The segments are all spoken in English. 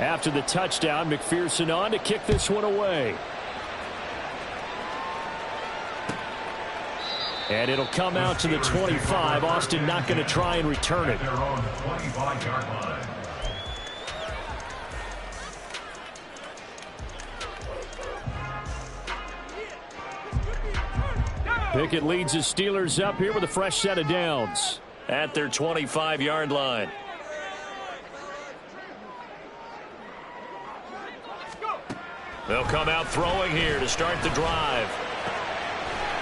After the touchdown, McPherson on to kick this one away. And it'll come out to the 25. Austin not going to try and return it. Pickett leads his Steelers up here with a fresh set of downs at their 25-yard line. They'll come out throwing here to start the drive.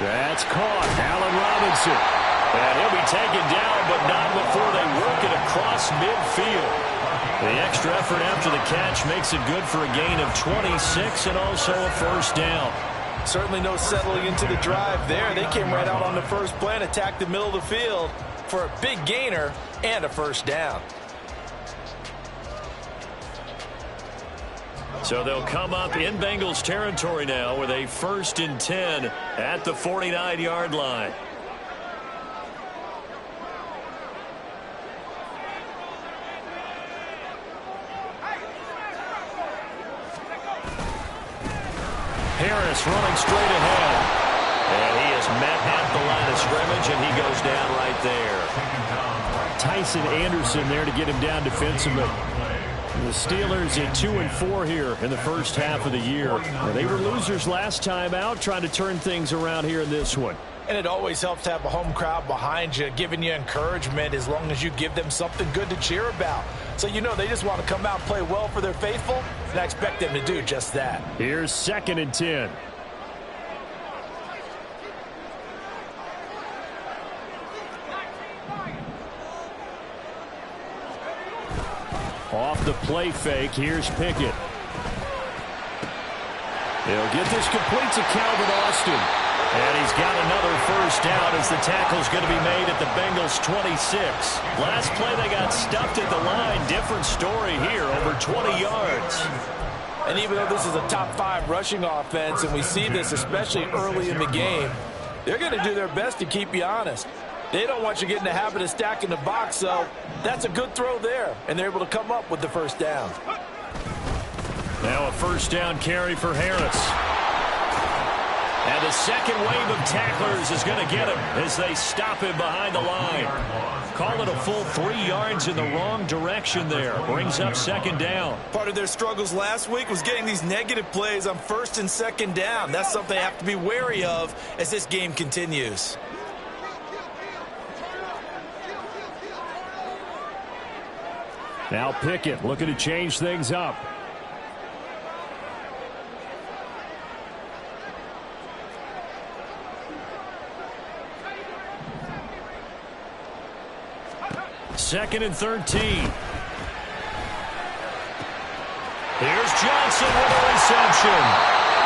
That's caught. Allen Robinson. And he'll be taken down, but not before they work it across midfield. The extra effort after the catch makes it good for a gain of 26 and also a first down. Certainly no settling into the drive there. They came right out on the first play and attacked the middle of the field for a big gainer and a first down. So they'll come up in Bengals territory now with a 1st and 10 at the 49-yard line. Harris running straight ahead. And he is met at the line of scrimmage, and he goes down right there. Tyson Anderson there to get him down defensively. The Steelers at 2-4 here in the first half of the year. They were losers last time out, trying to turn things around here in this one. And it always helps to have a home crowd behind you, giving you encouragement as long as you give them something good to cheer about. So you know they just want to come out and play well for their faithful, and I expect them to do just that. Here's 2nd and 10. Off the play fake, here's Pickett. He'll get this complete to Calvin Austin. And he's got another first down as the tackle's going to be made at the Bengals 26. Last play they got stuffed at the line. Different story here, over 20 yards. And even though this is a top 5 rushing offense, and we see this especially early in the game, they're going to do their best to keep you honest. They don't want you getting the habit of stacking the box, so that's a good throw there. And they're able to come up with the first down. Now a first down carry for Harris. And the second wave of tacklers is going to get him as they stop him behind the line. Call it a full 3 yards in the wrong direction there. Brings up 2nd down. Part of their struggles last week was getting these negative plays on 1st and 2nd down. That's something they have to be wary of as this game continues. Now Pickett looking to change things up. Second and 13. Here's Johnson with a reception.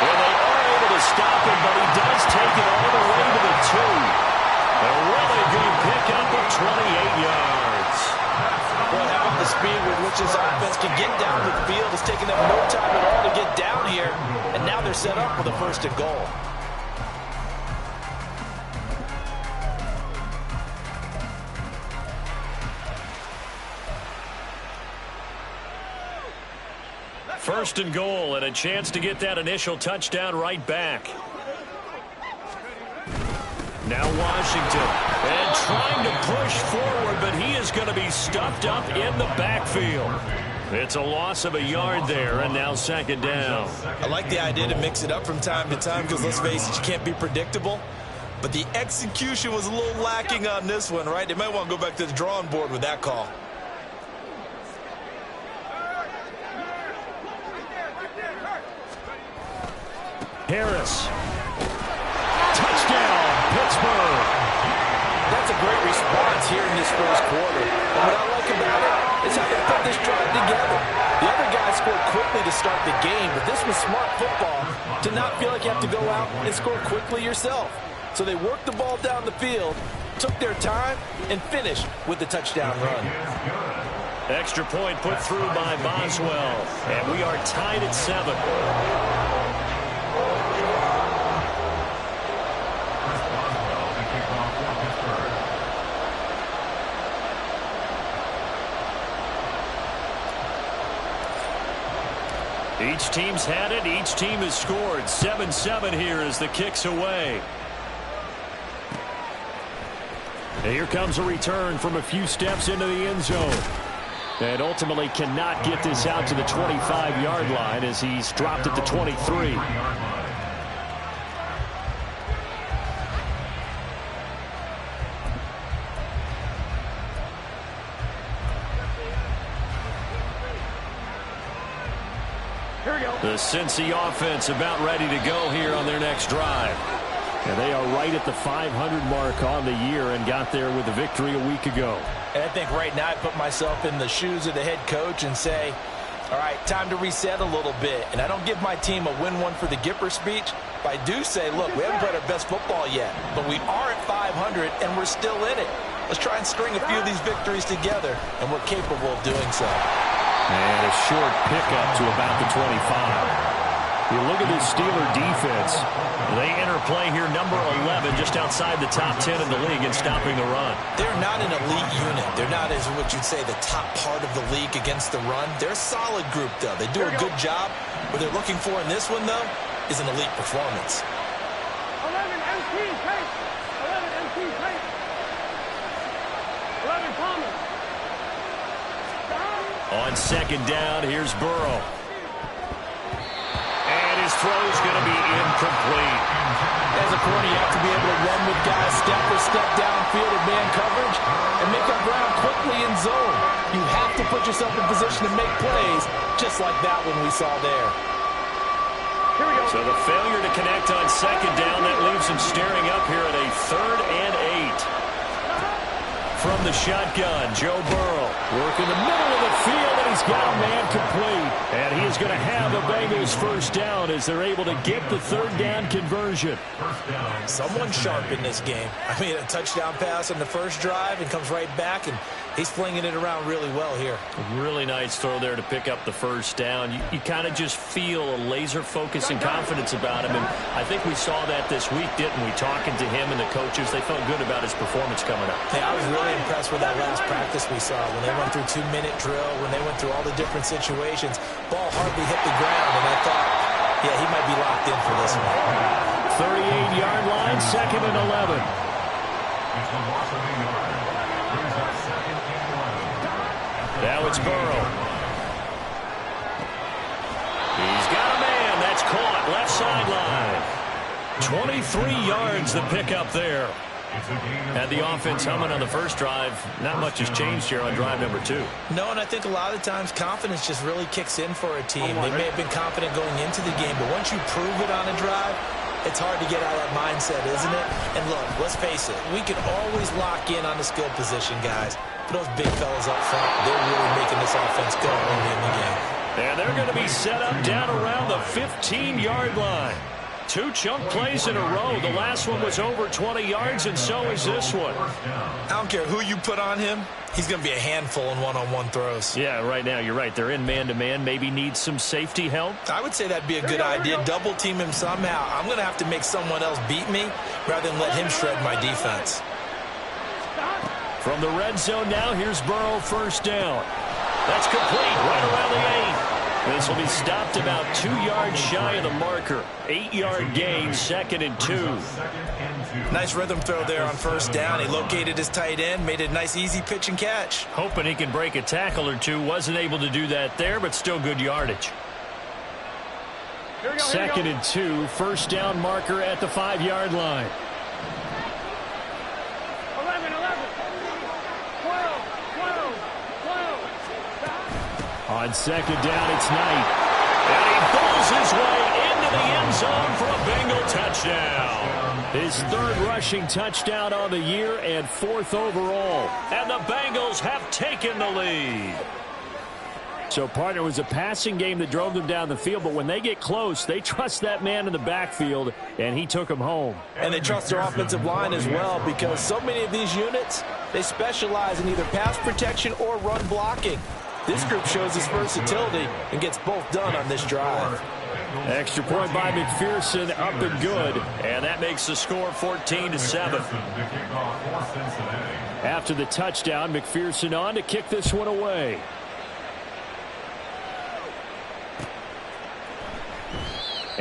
And they are able to stop him, but he does take it all the way to the 2. A really good pickup of 28 yards. Well, how about the speed with which this offense can get down the field? It's taking them no time at all to get down here. And now they're set up with a 1st and goal. First and goal, and a chance to get that initial touchdown right back. Now Washington, and trying to push forward, but he is going to be stuffed up in the backfield. It's a loss of a yard there, and now 2nd down. I like the idea to mix it up from time to time because, let's face it, you can't be predictable. But the execution was a little lacking on this one, right? They might want to go back to the drawing board with that call. Harris. Touchdown, Pittsburgh. That's a great response here in this first quarter. And what I like about it is how they put this drive together. The other guys scored quickly to start the game, but this was smart football to not feel like you have to go out and score quickly yourself. So they worked the ball down the field, took their time, and finished with the touchdown run. Extra point put through by Boswell, and we are tied at 7. Each team's had it. Each team has scored. 7-7 here as the kick's away. And here comes a return from a few steps into the end zone. And ultimately cannot get this out to the 25-yard line as he's dropped at the 23. The Cincy offense about ready to go here on their next drive. And they are right at the 500 mark on the year and got there with a victory a week ago. And I think right now I put myself in the shoes of the head coach and say, all right, time to reset a little bit. And I don't give my team a win one for the Gipper speech, but I do say, look, we haven't played our best football yet, but we are at 500 and we're still in it. Let's try and string a few of these victories together, and we're capable of doing so. And a short pickup to about the 25. You look at this Steeler defense. They enter play here, number 11, just outside the top 10 in the league in stopping the run. They're not an elite unit. They're not, as what you'd say, the top part of the league against the run. They're a solid group, though. They do a good job. What they're looking for in this one, though, is an elite performance. 11 MT tape. 11 MT tape. 11 Thomas. On second down, here's Burrow. And his throw's going to be incomplete. As a corner, you have to be able to run with guys step for step downfield in man coverage and make up ground quickly in zone. You have to put yourself in position to make plays, just like that one we saw there. So the failure to connect on second down, that leaves him staring up here at a 3rd and 8. From the shotgun, Joe Burrow working the middle of the field, and he's got a man complete. And he is going to have the Bengals first down as they're able to get the 3rd down conversion. Someone sharp in this game. I mean, a touchdown pass on the first drive and comes right back, and he's flinging it around really well here. A really nice throw there to pick up the first down. You kind of just feel a laser focus and confidence about him, and I think we saw that this week, didn't we? Talking to him and the coaches, they felt good about his performance coming up. Yeah, I was really impressed with that last practice we saw when they went through 2-minute drill, when they went through all the different situations. Ball hardly hit the ground, and I thought, yeah, he might be locked in for this one. 38-yard line, 2nd and 11. Now it's Burrow. He's got a man. That's caught. Left sideline. 23 yards the pickup there. Had the offense humming on the first drive. Not much has changed here on drive number 2. No, and I think a lot of times confidence just really kicks in for a team. They may have been confident going into the game, but once you prove it on a drive, it's hard to get out of that mindset, isn't it? And look, let's face it, we can always lock in on the skill position, guys. But those big fellas up front, they're really making this offense go early in the game. And they're going to be set up down around the 15-yard line. 2 chunk plays in a row. The last one was over 20 yards, and so is this one. I don't care who you put on him. He's going to be a handful in one-on-one throws. Yeah, right now, you're right. They're in man-to-man. Maybe need some safety help. I would say that'd be a good idea. Double team him somehow. I'm going to have to make someone else beat me rather than let him shred my defense. From the red zone now, here's Burrow, first down. That's complete right around the 8. This will be stopped about 2 yards shy of the marker. 8-yard gain, 2nd and 2. Nice rhythm throw there on first down. He located his tight end, made a nice easy pitch and catch. Hoping he can break a tackle or two. Wasn't able to do that there, but still good yardage. 2nd and 2, first down marker at the 5-yard line. 11, 11. 12, 12, 12. On second down, it's Knight. And he pulls his way into the end zone for a Bengal touchdown. His 3rd rushing touchdown on the year and 4th overall. And the Bengals have taken the lead. So, partner, it was a passing game that drove them down the field, but when they get close, they trust that man in the backfield, and he took them home. And they trust their offensive line as well, because so many of these units, they specialize in either pass protection or run blocking. This group shows its versatility and gets both done on this drive. Extra point by McPherson, up and good, and that makes the score 14-7. After the touchdown, McPherson on to kick this one away.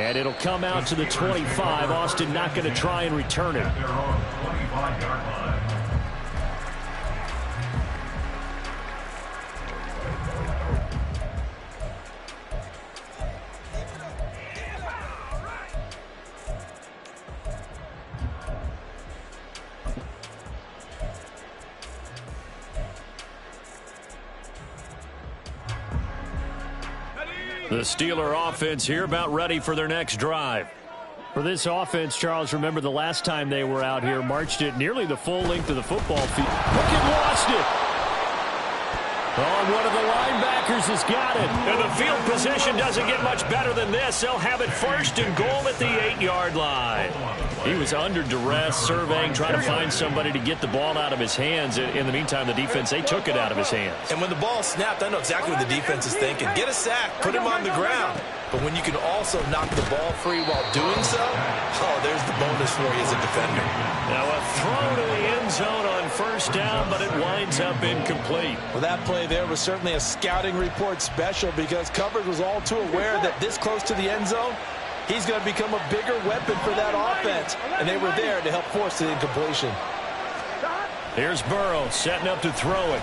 And it'll come out to the 25. Austin not going to try and return it. The Steeler offense here about ready for their next drive. For this offense, Charles, remember the last time they were out here, marched it nearly the full length of the football field. Look, lost it. Oh, one of the linebackers has got it. And the field position doesn't get much better than this. They'll have it first and goal at the 8-yard line. He was under duress, surveying, trying to find somebody to get the ball out of his hands. In the meantime, the defense, they took it out of his hands. And when the ball snapped, I know exactly what the defense is thinking. Get a sack, put him on the ground. But when you can also knock the ball free while doing so, oh, there's the bonus for you as a defender. Now a throw to the end zone on first down, but it winds up incomplete. Well, that play there was certainly a scouting report special because coverage was all too aware that this close to the end zone, he's going to become a bigger weapon for that offense. And they were there to help force the incompletion. Here's Burrow setting up to throw it.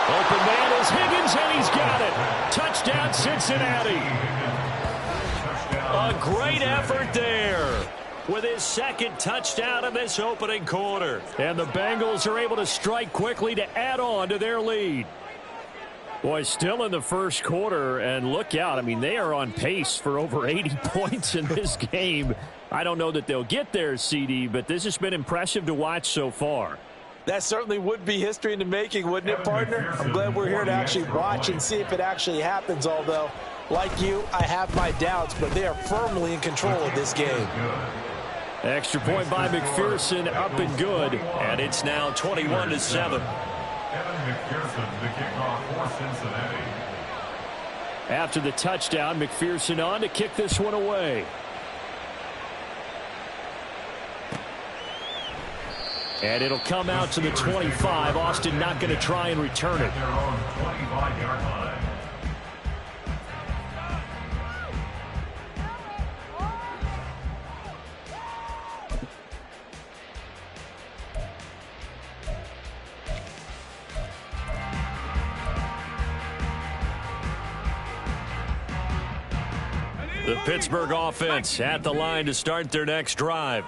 Open man is Higgins, and he's got it. Touchdown, Cincinnati. A great effort there with his second touchdown in this opening quarter. And the Bengals are able to strike quickly to add on to their lead. Boy, still in the first quarter, and look out. I mean, they are on pace for over 80 points in this game. I don't know that they'll get there, CD, but this has been impressive to watch so far. That certainly would be history in the making, wouldn't it, partner? I'm glad we're here to actually watch and see if it actually happens, although, like you, I have my doubts, but they are firmly in control of this game. Extra point by McPherson, up and good, and it's now 21-7. After the touchdown, McPherson on to kick this one away. And it'll come out to the 25. Austin not going to try and return it. The Pittsburgh offense at the line to start their next drive.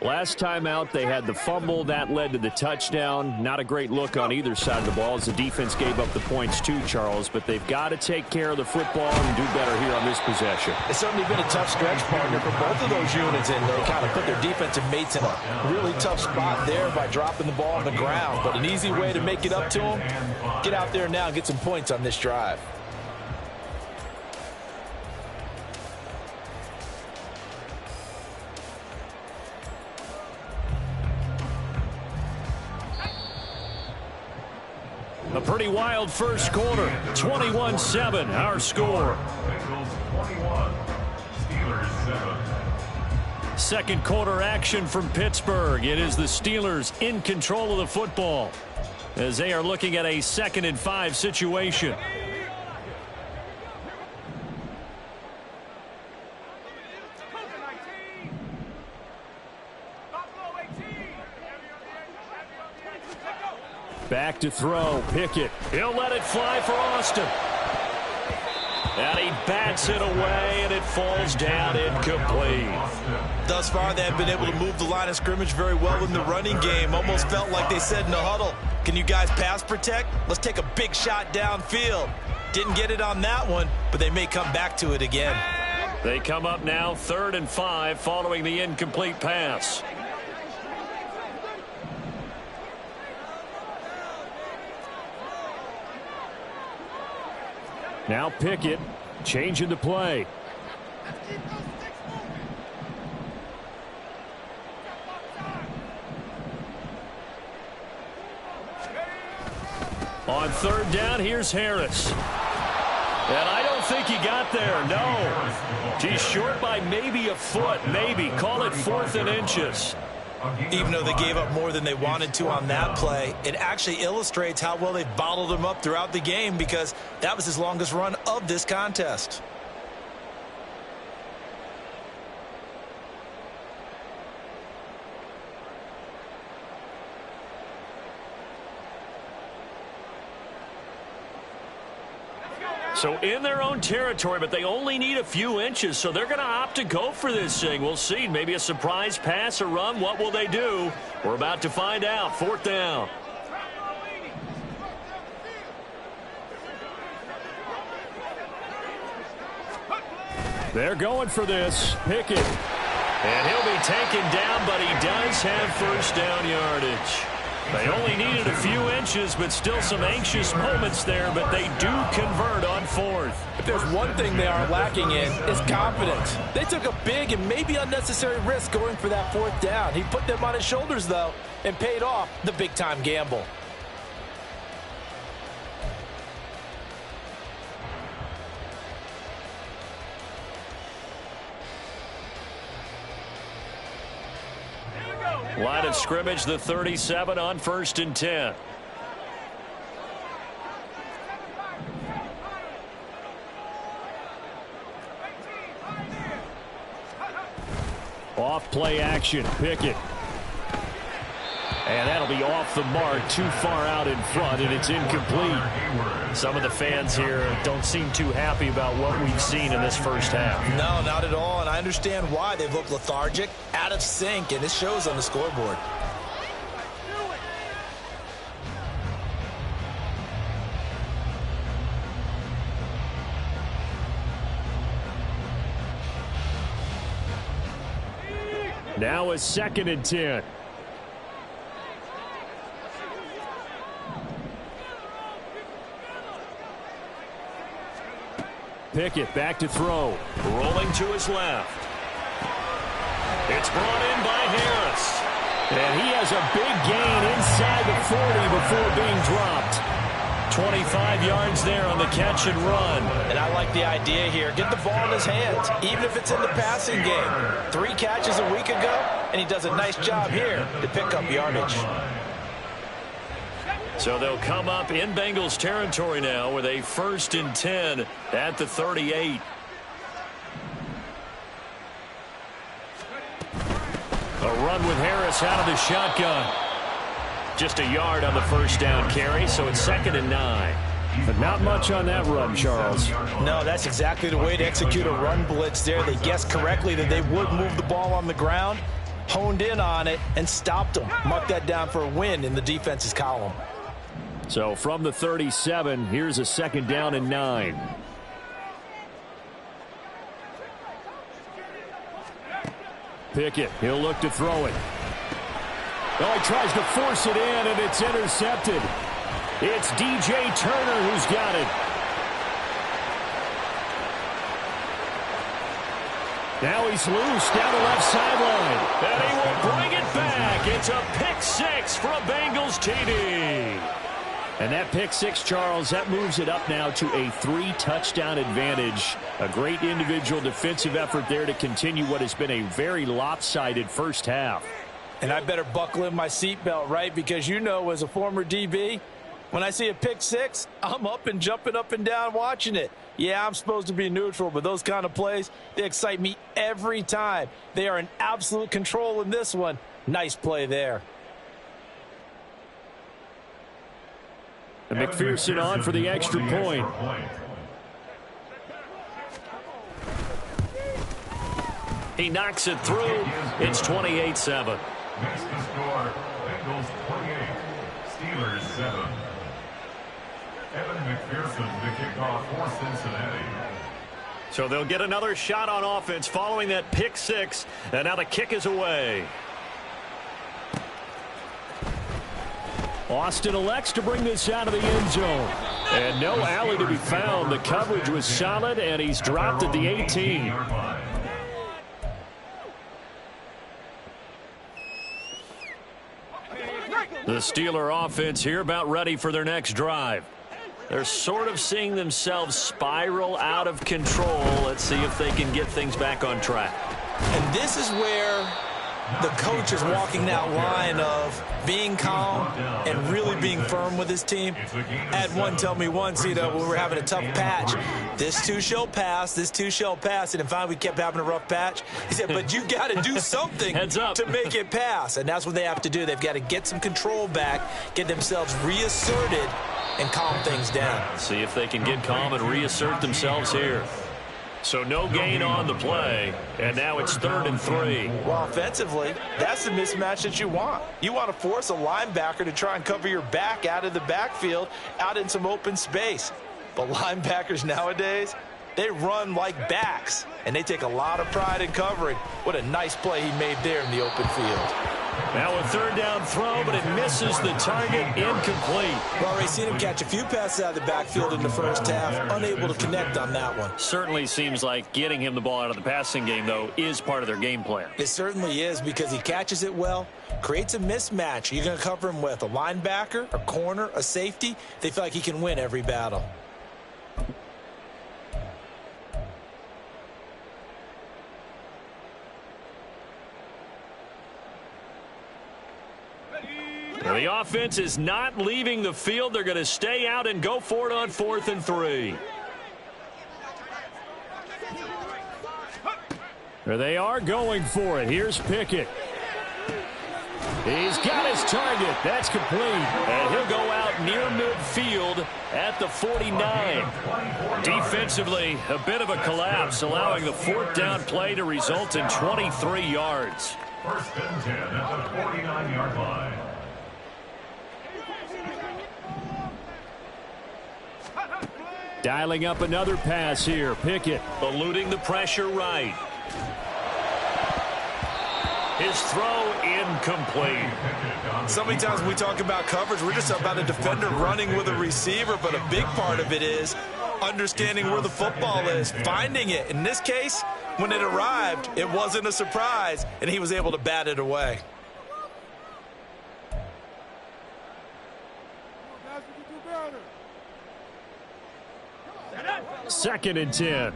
Last time out, they had the fumble. That led to the touchdown. Not a great look on either side of the ball as the defense gave up the points too, Charles. But they've got to take care of the football and do better here on this possession. It's certainly been a tough stretch, partner, for both of those units. And they kind of put their defensive mates in a really tough spot there by dropping the ball on the ground. But an easy way to make it up to them, get out there now and get some points on this drive. A pretty wild first quarter. 21-7, our score. Second quarter action from Pittsburgh. It is the Steelers in control of the football as they are looking at a 2nd and 5 situation. Back to throw. Pickett. He'll let it fly for Austin. And he bats it away, and it falls down incomplete. Thus far, they have been able to move the line of scrimmage very well in the running game. Almost felt like they said in the huddle, can you guys pass protect? Let's take a big shot downfield. Didn't get it on that one, but they may come back to it again. They come up now 3rd and 5 following the incomplete pass. Now Pickett changing the play. On 3rd down, here's Harris. And I don't think he got there, no. He's short by maybe a foot, maybe. Call it 4th and inches. Even though they gave up more than they wanted to on that play, it actually illustrates how well they've bottled him up throughout the game because that was his longest run of this contest. So in their own territory, but they only need a few inches, so they're going to opt to go for this thing. We'll see. Maybe a surprise pass or run. What will they do? We're about to find out. 4th down. They're going for this. Pickett. And he'll be taken down, but he does have first down yardage. They only needed a few inches, but still some anxious moments there, but they do convert on 4th. If there's one thing they are lacking in, it's confidence. They took a big and maybe unnecessary risk going for that 4th down. He put them on his shoulders, though, and paid off the big-time gamble. Line of scrimmage, the 37 on 1st and 10. Off play action, Pickett. And that'll be off the mark, too far out in front, and it's incomplete. Some of the fans here don't seem too happy about what we've seen in this first half. No, not at all, and I understand why. They've looked lethargic, out of sync, and it shows on the scoreboard. Now a 2nd and 10. Pickett back to throw. Rolling to his left. It's brought in by Harris. And he has a big gain inside the 40 before being dropped. 25 yards there on the catch and run. And I like the idea here. Get the ball in his hands, even if it's in the passing game. 3 catches a week ago, and he does a nice job here to pick up yardage. So they'll come up in Bengals territory now with a 1st and 10 at the 38. A run with Harris out of the shotgun. Just a yard on the first down carry, so it's 2nd and 9. But not much on that run, Charles. No, that's exactly the way to execute a run blitz there. They guessed correctly that they would move the ball on the ground, honed in on it, and stopped them. Mark that down for a win in the defense's column. So from the 37, here's a 2nd down and 9. Pickett, he'll look to throw it. Oh, he tries to force it in, and it's intercepted. It's DJ Turner who's got it. Now he's loose down the left sideline. And he will bring it back. It's a pick 6 for a Bengals TD. And that pick 6, Charles, that moves it up now to a 3-touchdown advantage. A great individual defensive effort there to continue what has been a very lopsided first half. And I better buckle in my seatbelt, right? Because you know, as a former DB, when I see a pick 6, I'm up and jumping up and down watching it. Yeah, I'm supposed to be neutral, but those kind of plays, they excite me every time. They are in absolute control in this one. Nice play there. And McPherson on for the extra point. He knocks it through. It's 28-7. Next to score, Bengals 28, Steelers 7. Evan McPherson, the kickoff for Cincinnati. So they'll get another shot on offense following that pick 6, and now the kick is away. Austin elects to bring this out of the end zone. And no alley to be found. The coverage was solid, and he's dropped at the 18. The Steeler offense here about ready for their next drive. They're sort of seeing themselves spiral out of control. Let's see if they can get things back on track. And this is where the coach is walking that line of being calm and really being firm with his team. I had one tell me once, when we were having a tough patch, this too shall pass, this too shall pass, and finally we kept having a rough patch. He said, but you got to do something to make it pass, and that's what they have to do. They've got to get some control back, get themselves reasserted, and calm things down. See if they can get calm and reassert themselves here. So no gain on the play, and now it's 3rd and 3. Well, offensively, that's the mismatch that you want. You want to force a linebacker to try and cover your back out of the backfield, out in some open space. But linebackers nowadays, they run like backs, and they take a lot of pride in covering. What a nice play he made there in the open field. Now a 3rd down throw, but it misses the target, incomplete. We've already seen him catch a few passes out of the backfield in the first half, unable to connect on that one. Certainly seems like getting him the ball out of the passing game, though, is part of their game plan. It certainly is, because he catches it well, creates a mismatch. You're going to cover him with a linebacker, a corner, a safety. They feel like he can win every battle. The offense is not leaving the field. They're going to stay out and go for it on 4th and 3. There they are going for it. Here's Pickett. He's got his target. That's complete. And he'll go out near midfield at the 49. Defensively, a bit of a collapse, allowing the 4th down play to result in 23 yards. 1st and 10 at the 49-yard line. Dialing up another pass here. Pickett eluding the pressure right. His throw incomplete. So many times when we talk about coverage, we're just about a defender running with a receiver, but a big part of it is understanding where the football is, finding it. In this case, when it arrived, it wasn't a surprise, and he was able to bat it away. 2nd and 10.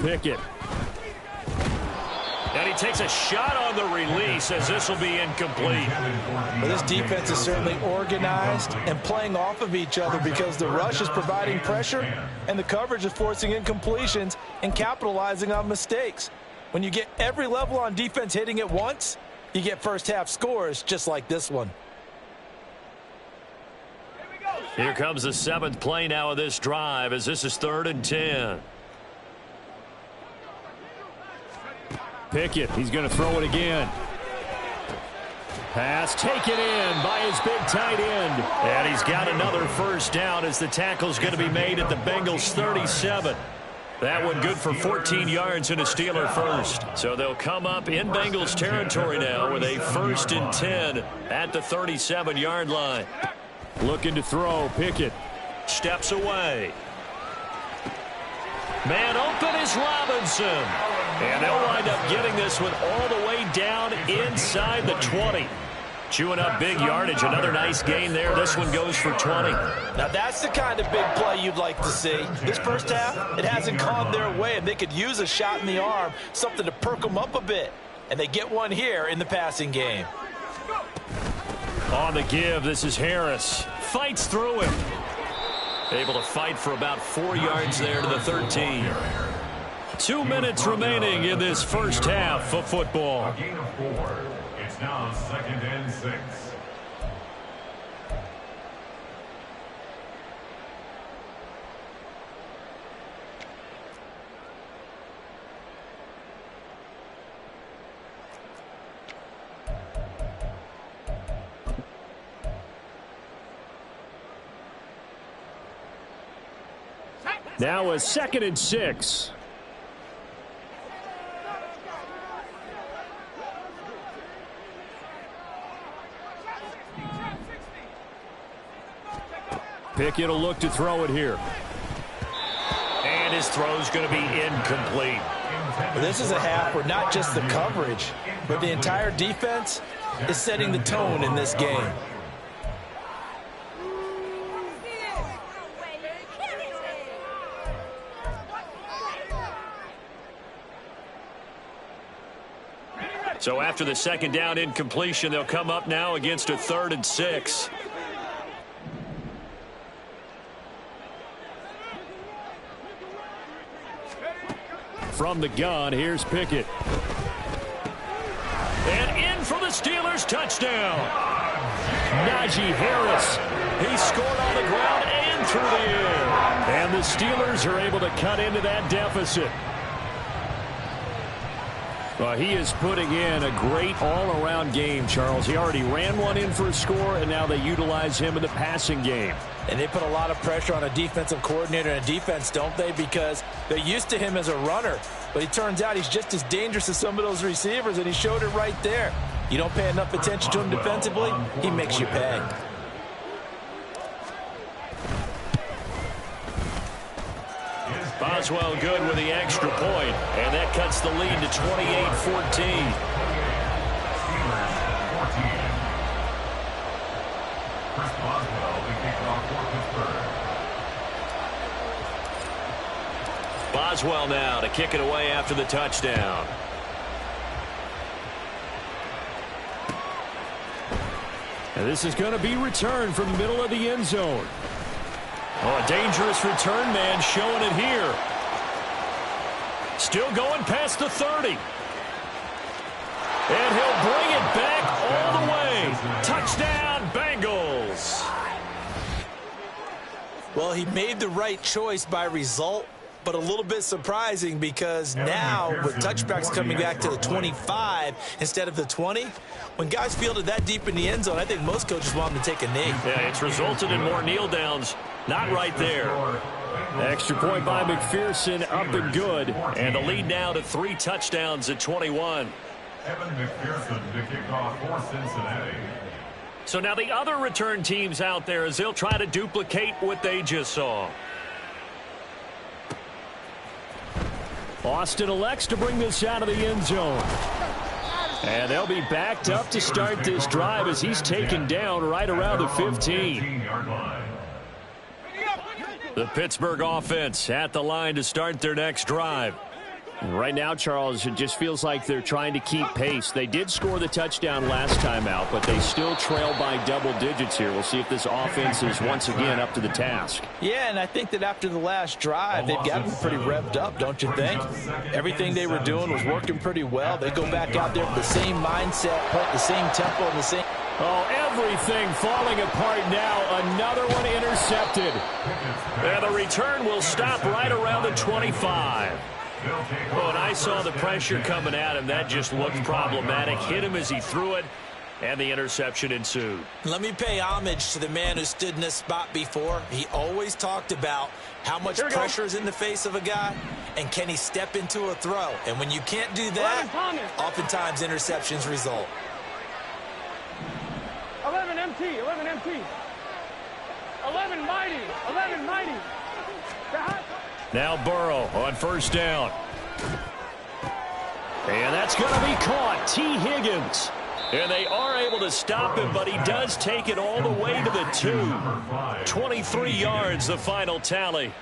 Pickett. And he takes a shot on the release as this will be incomplete. Well, this defense is certainly organized and playing off of each other because the rush is providing pressure and the coverage is forcing incompletions and capitalizing on mistakes. When you get every level on defense hitting it once, you get first half scores just like this one. Here comes the 7th play now of this drive as this is 3rd and 10. Pickett, he's going to throw it again. Pass taken in by his big tight end. And he's got another 1st down as the tackle's going to be made at the Bengals 37. That one good for 14 yards and a Steeler first. So they'll come up in Bengals territory now with a 1st and 10 at the 37-yard line. Looking to throw. Pickett steps away. Man open is Robinson. And they'll wind up getting this one all the way down inside the 20. Chewing up big yardage. Another nice gain there. This one goes for 20. Now that's the kind of big play you'd like to see. This first half, it hasn't gone their way, and they could use a shot in the arm, something to perk them up a bit. And they get one here in the passing game. On the give, this is Harris. Fights through him. Able to fight for about 4 yards there to the 13. 2 minutes remaining in this first half of football. A gain of 4. It's now 2nd and 6. Now a 2nd and 6. Pickett will look to throw it here. And his throw's going to be incomplete. Well, this is a half where not just the coverage, but the entire defense is setting the tone in this game. So after the second down incompletion, they'll come up now against a 3rd and 6. From the gun, here's Pickett. And in for the Steelers, touchdown. Najee Harris. He scored on the ground and through the air. And the Steelers are able to cut into that deficit. Well, he is putting in a great all-around game, Charles. He already ran one in for a score, and now they utilize him in the passing game. And they put a lot of pressure on a defensive coordinator and a defense, don't they? Because they're used to him as a runner. But it turns out he's just as dangerous as some of those receivers, and he showed it right there. You don't pay enough attention to him defensively, he makes you pay. Boswell good with the extra point, and that cuts the lead to 28-14. Boswell now to kick it away after the touchdown. And this is going to be returned from the middle of the end zone. Oh, a dangerous return man showing it here. Still going past the 30. And he'll bring it back all the way. Touchdown, Bengals. Well, he made the right choice by result, but a little bit surprising because now with touchbacks coming back to the 25 instead of the 20, when guys fielded that deep in the end zone, I think most coaches want them to take a knee. Yeah, it's resulted in more kneel downs. Not right there. Extra point by McPherson, up and good. And the lead now to 3 touchdowns at 21. Evan McPherson to kick off for Cincinnati. So now the other return teams out there as they'll try to duplicate what they just saw. Austin elects to bring this out of the end zone. And they'll be backed up to start this drive as he's taken down right around the 15. The Pittsburgh offense at the line to start their next drive. Right now, Charles, it just feels like they're trying to keep pace. They did score the touchdown last time out, but they still trail by double digits here. We'll see if this offense is once again up to the task. Yeah, and I think that after the last drive, they've got them pretty revved up, don't you think? Everything they were doing was working pretty well. They go back out there with the same mindset, put the same tempo and the same... Oh, everything falling apart now. Another one intercepted. And the return will stop right around the 25. Oh, and I saw the pressure coming at him. That just looked problematic. Hit him as he threw it, and the interception ensued. Let me pay homage to the man who stood in this spot before. He always talked about how much pressure is in the face of a guy, and can he step into a throw. And when you can't do that, oftentimes interceptions result. 11 MT, 11 MT. 11 mighty, 11 mighty. Now Burrow on first down. And that's going to be caught. T. Higgins. And they are able to stop him, but he does take it all the way to the 2. 23 yards, the final tally.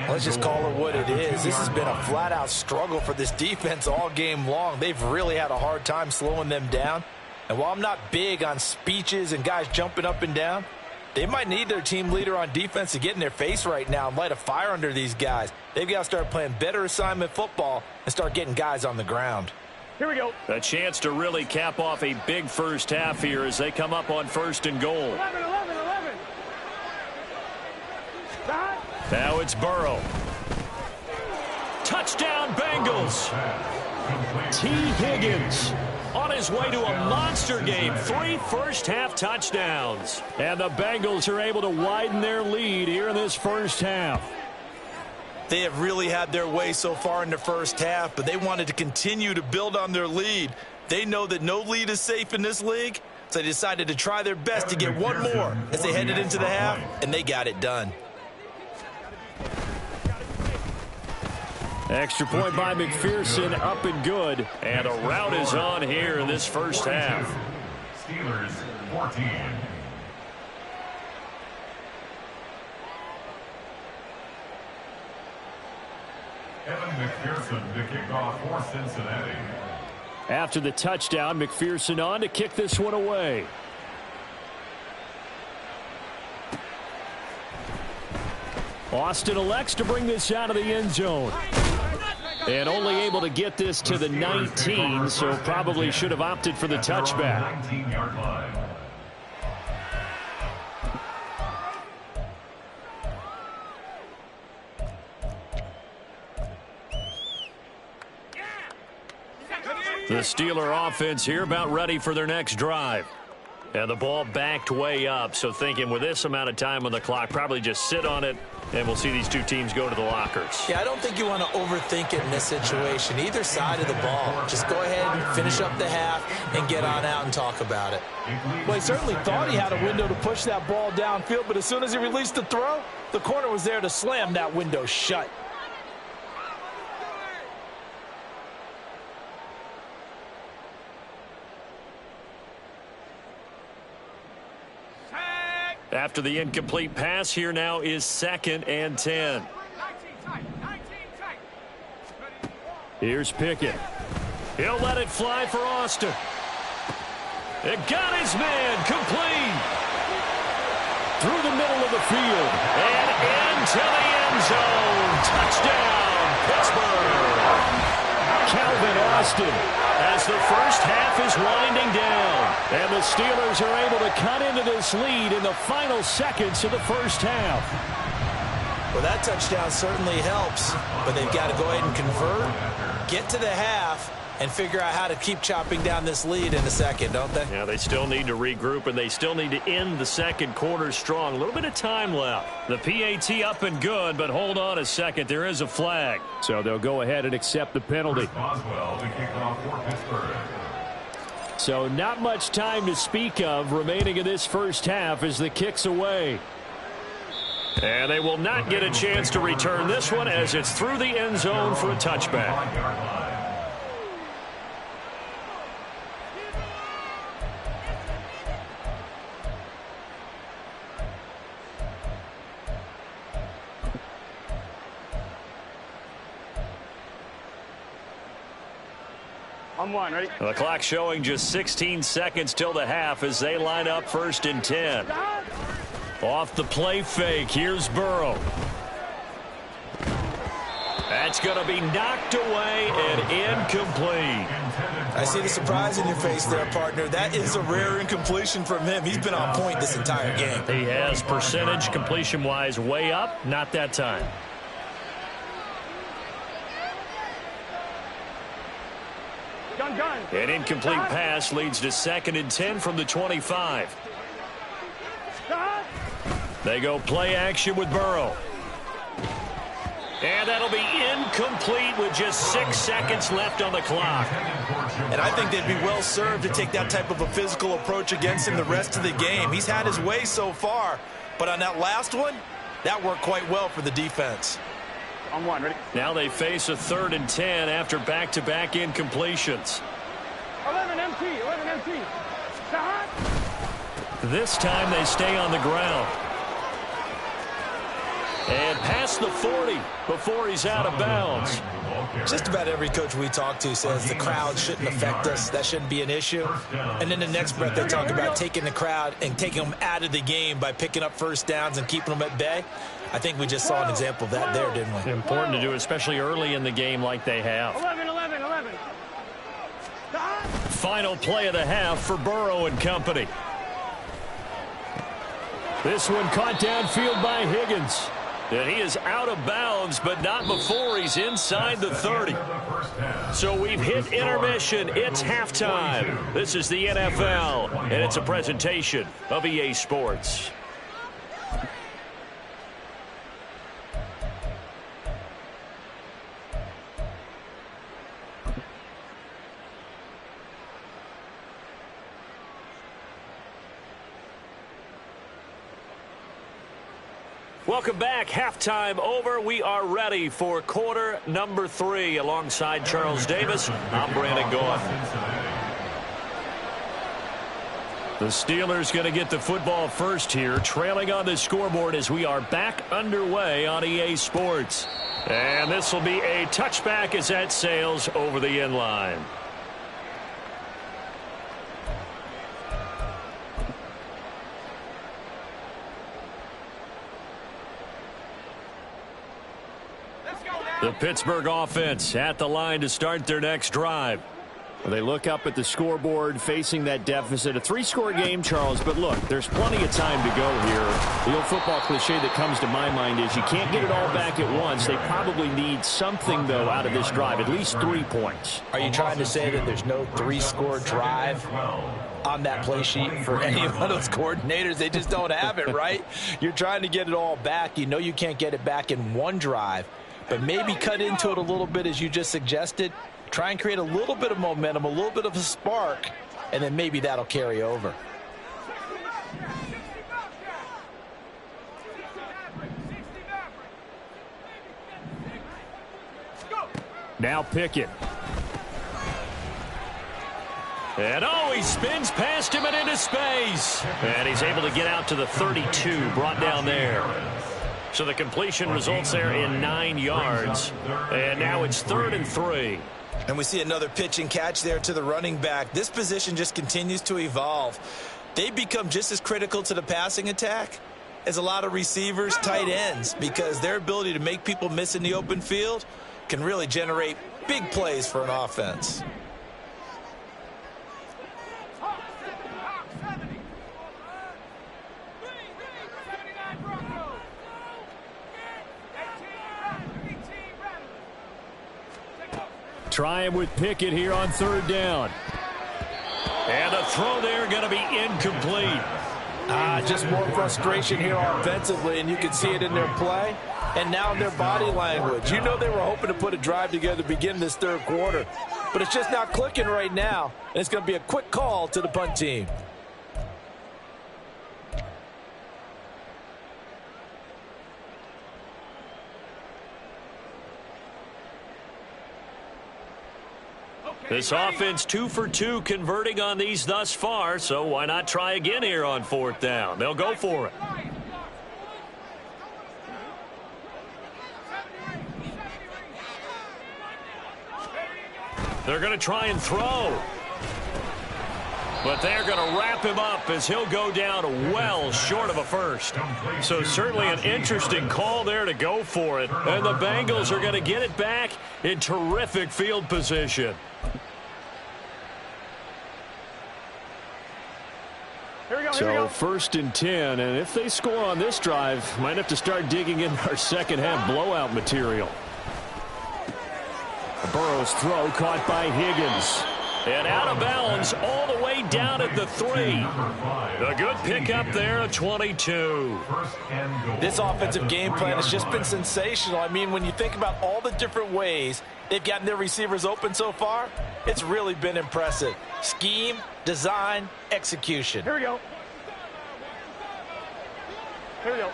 Let's just call it what it is. This has been a flat-out struggle for this defense all game long. They've really had a hard time slowing them down. And while I'm not big on speeches and guys jumping up and down, they might need their team leader on defense to get in their face right now and light a fire under these guys. They've got to start playing better assignment football and start getting guys on the ground. Here we go. A chance to really cap off a big first half here as they come up on first and goal. 11, 11, 11. Now it's Burrow. Touchdown, Bengals. T. Higgins on his way to a monster game. 3 first-half touchdowns. And the Bengals are able to widen their lead here in this first half. They have really had their way so far in the first half, but they wanted to continue to build on their lead. They know that no lead is safe in this league, so they decided to try their best to get one more as they headed into the half, and they got it done. Extra point by McPherson, up and good. And a rout is on here in this first half. Steelers 14. Evan McPherson to kick off for Cincinnati. After the touchdown, McPherson on to kick this one away. Austin elects to bring this out of the end zone. And only able to get this to the 19, so probably should have opted for the touchback. 19-yard line. The Steeler offense here about ready for their next drive. And the ball backed way up, so thinking with this amount of time on the clock, probably just sit on it, and we'll see these two teams go to the lockers. Yeah, I don't think you want to overthink it in this situation. Either side of the ball. Just go ahead and finish up the half and get on out and talk about it. Well, he certainly thought he had a window to push that ball downfield, but as soon as he released the throw, the corner was there to slam that window shut. After the incomplete pass, here now is 2nd and 10. Here's Pickett. He'll let it fly for Austin. It got his man complete. Through the middle of the field. And into the end zone. Touchdown, Pittsburgh. Calvin Austin as the first half is winding down. And the Steelers are able to cut into this lead in the final seconds of the first half. Well, that touchdown certainly helps, but they've got to go ahead and convert, get to the half, and figure out how to keep chopping down this lead in a second, don't they? Yeah, they still need to regroup, and they still need to end the second quarter strong. A little bit of time left. The PAT up and good, but hold on a second. There is a flag. So they'll go ahead and accept the penalty. Boswell to kick off for Pittsburgh. So not much time to speak of remaining in this first half as the kick's away. And they will not get a chance to return this one as it's through the end zone for a touchback. On one, ready? The clock showing just 16 seconds till the half as they line up 1st and 10. Off the play fake, here's Burrow. That's going to be knocked away and incomplete. I see the surprise in your face there, partner. That is a rare incompletion from him. He's been on point this entire game. He has percentage completion-wise way up, not that time. Gun. An incomplete pass leads to 2nd and 10 from the 25. They go play action with Burrow. And that'll be incomplete with just 6 seconds left on the clock. And I think they'd be well served to take that type of a physical approach against him the rest of the game. He's had his way so far, but on that last one, that worked quite well for the defense. On one, ready? Now they face a 3rd and 10 after back-to-back incompletions. 11 empty. Stop. This time they stay on the ground. And past the 40 before he's out of bounds. Just about every coach we talk to says the crowd shouldn't affect us. That shouldn't be an issue. And in the next breath, they talk about taking the crowd and taking them out of the game by picking up first downs and keeping them at bay. I think we just saw an example of that there, didn't we? Important to do, especially early in the game like they have. 11. Final play of the half for Burrow and company. This one caught downfield by Higgins. And he is out of bounds, but not before he's inside the 30. So we've hit intermission. It's halftime. This is the NFL, and it's a presentation of EA Sports. Welcome back. Halftime over. We are ready for quarter number 3. Alongside Charles Davis, I'm Brandon Gaughan. The Steelers going to get the football first here, trailing on the scoreboard as we are back underway on EA Sports. And this will be a touchback as that sails over the end line. The Pittsburgh offense at the line to start their next drive. Well, they look up at the scoreboard facing that deficit. A 3-score game, Charles, but look, there's plenty of time to go here. The old football cliche that comes to my mind is you can't get it all back at once. They probably need something, though, out of this drive, at least 3 points. Are you trying to say that there's no 3-score drive on that play sheet for any one of those coordinators? They just don't have it, right? You're trying to get it all back. You know you can't get it back in one drive, but maybe cut into it a little bit as you just suggested. Try and create a little bit of momentum, a little bit of a spark, and then maybe that'll carry over. Now Pickett. And he spins past him and into space. And he's able to get out to the 32, brought down there. So the completion results there in 9 yards. And now it's 3rd and 3. And we see another pitch and catch there to the running back. This position just continues to evolve. They become just as critical to the passing attack as a lot of receivers, tight ends, because their ability to make people miss in the open field can really generate big plays for an offense. Try him with Pickett here on 3rd down. And the throw there going to be incomplete. Just more frustration here offensively, and you can see it in their play and now in their body language. You know they were hoping to put a drive together to begin this 3rd quarter, but it's just not clicking right now, and it's going to be a quick call to the punt team. This offense 2 for 2 converting on these thus far, so why not try again here on 4th down? They'll go for it. They're going to try and throw. But they're going to wrap him up as he'll go down well short of a first. So certainly an interesting call there to go for it. And the Bengals are going to get it back in terrific field position. So 1st and 10, and if they score on this drive, might have to start digging in our second half blowout material. Burrow's throw caught by Higgins. And out of bounds all the way down at the 3. A good pickup there at 22. This offensive game plan has just been sensational. I mean, when you think about all the different ways they've gotten their receivers open so far, it's really been impressive. Scheme, design, execution. Here we go. Here we go.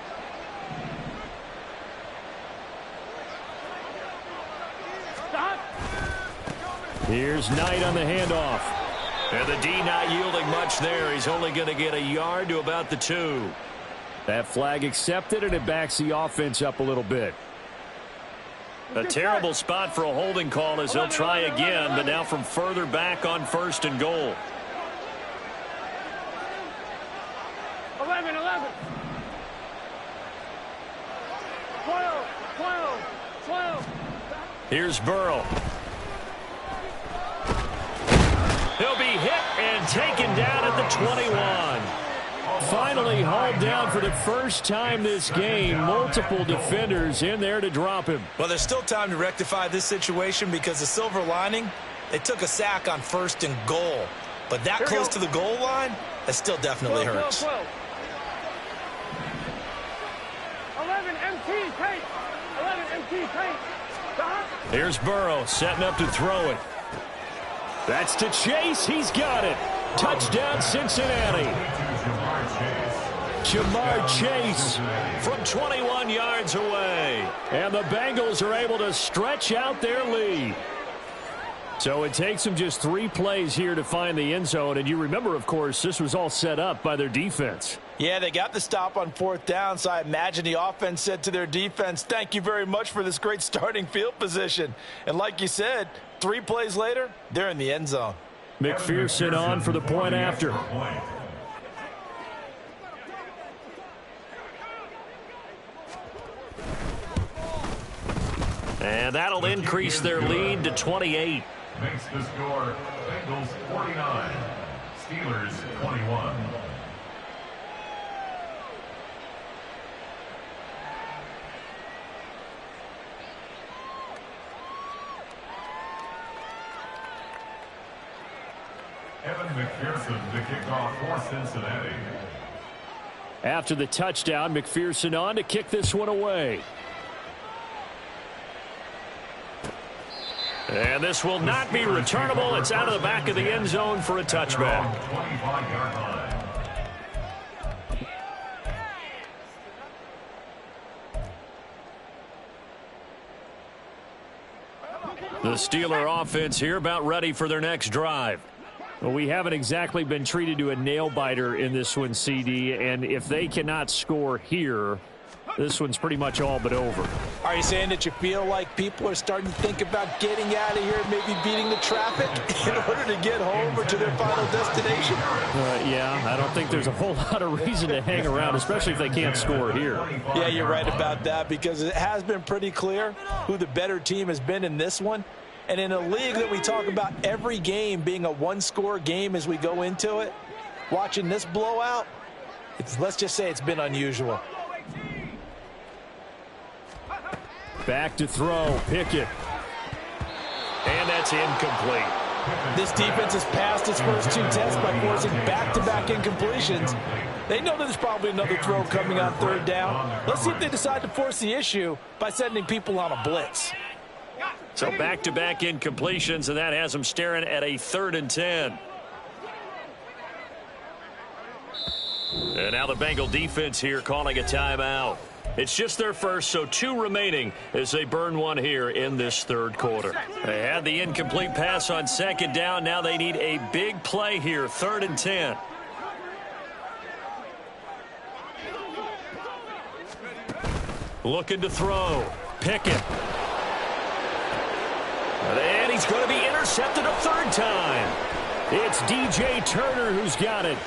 Stop. Here's Knight on the handoff. And the D not yielding much there. He's only going to get a yard to about the 2. That flag accepted, and it backs the offense up a little bit. A terrible spot for a holding call as he'll try again, but now from further back on 1st and goal. 11, 11. 12, 12, 12. Here's Burrow. He'll be hit and taken down at the 21. Finally hauled down for the first time this game. Multiple defenders in there to drop him. Well, there's still time to rectify this situation because the silver lining, they took a sack on 1st and goal. But that close to the goal line, that still definitely 12, hurts. 12, 12. 11 MT paint. 11 MT paint. Stop. Here's Burrow setting up to throw it. That's to Chase. He's got it. Touchdown, Cincinnati. Jamar Chase from 21 yards away. And the Bengals are able to stretch out their lead. So it takes them just 3 plays here to find the end zone. And you remember, of course, this was all set up by their defense. Yeah, they got the stop on 4th down, so I imagine the offense said to their defense, thank you very much for this great starting field position. And like you said, 3 plays later, they're in the end zone. McPherson on for the point after. And that'll increase their lead to 28. Makes the score Bengals 49, Steelers 21. Evan McPherson to kick off for Cincinnati. After the touchdown, McPherson on to kick this one away. And this will not be returnable. It's out of the back of the end zone for a touchback. 25-yard line. The Steeler offense here about ready for their next drive. Well, we haven't exactly been treated to a nail-biter in this one, CD, and if they cannot score here, this one's pretty much all but over. Are you saying that you feel like people are starting to think about getting out of here, maybe beating the traffic in order to get home or to their final destination? Yeah, I don't think there's a whole lot of reason to hang around, especially if they can't score here. Yeah, you're right about that, because it has been pretty clear who the better team has been in this one. And in a league that we talk about every game being a one-score game as we go into it, watching this blowout, let's just say it's been unusual. Back to throw, Pickett. And that's incomplete. This defense has passed its first two tests by forcing back-to-back incompletions. They know there's probably another throw coming on third down. Let's see if they decide to force the issue by sending people on a blitz. So back-to-back incompletions, and that has them staring at a 3rd and 10. And now the Bengal defense here calling a timeout. It's just their first, so 2 remaining as they burn one here in this 3rd quarter. They had the incomplete pass on 2nd down. Now they need a big play here, 3rd and 10. Looking to throw. Pickett. And he's going to be intercepted a 3rd time. It's DJ Turner who's got it.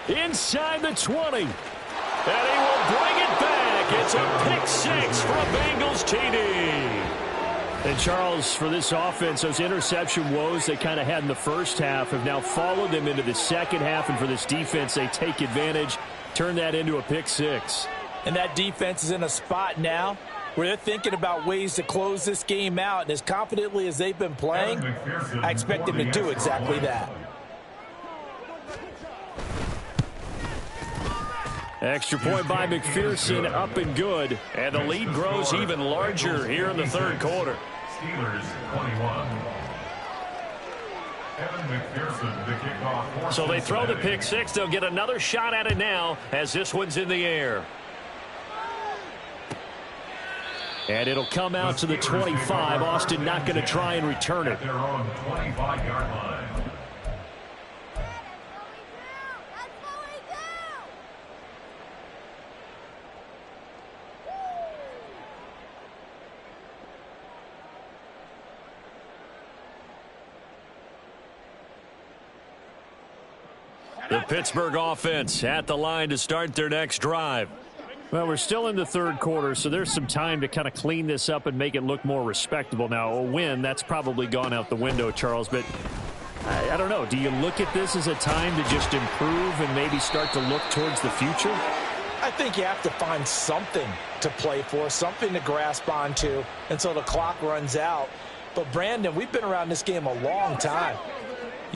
Inside the 20. And he will bring it back. It's a pick 6 for a Bengals TD. And Charles, for this offense, those interception woes they kind of had in the first half have now followed them into the second half. And for this defense, they take advantage, turn that into a pick 6. And that defense is in a spot now where they're thinking about ways to close this game out. And as confidently as they've been playing, I expect them to do exactly that. Extra point by McPherson, up and good. And the lead grows even larger here in the 3rd quarter. Steelers 21. Evan McPherson, the kickoff. So they throw the pick 6. They'll get another shot at it now as this one's in the air. And it'll come out to the 25. Austin not going to try and return it. Their own 25-yard line. The Pittsburgh offense at the line to start their next drive. Well, we're still in the 3rd quarter, so there's some time to kind of clean this up and make it look more respectable. Now, a win, that's probably gone out the window, Charles, but I don't know. Do you look at this as a time to just improve and maybe start to look towards the future? I think you have to find something to play for, something to grasp onto until the clock runs out. But, Brandon, we've been around this game a long time.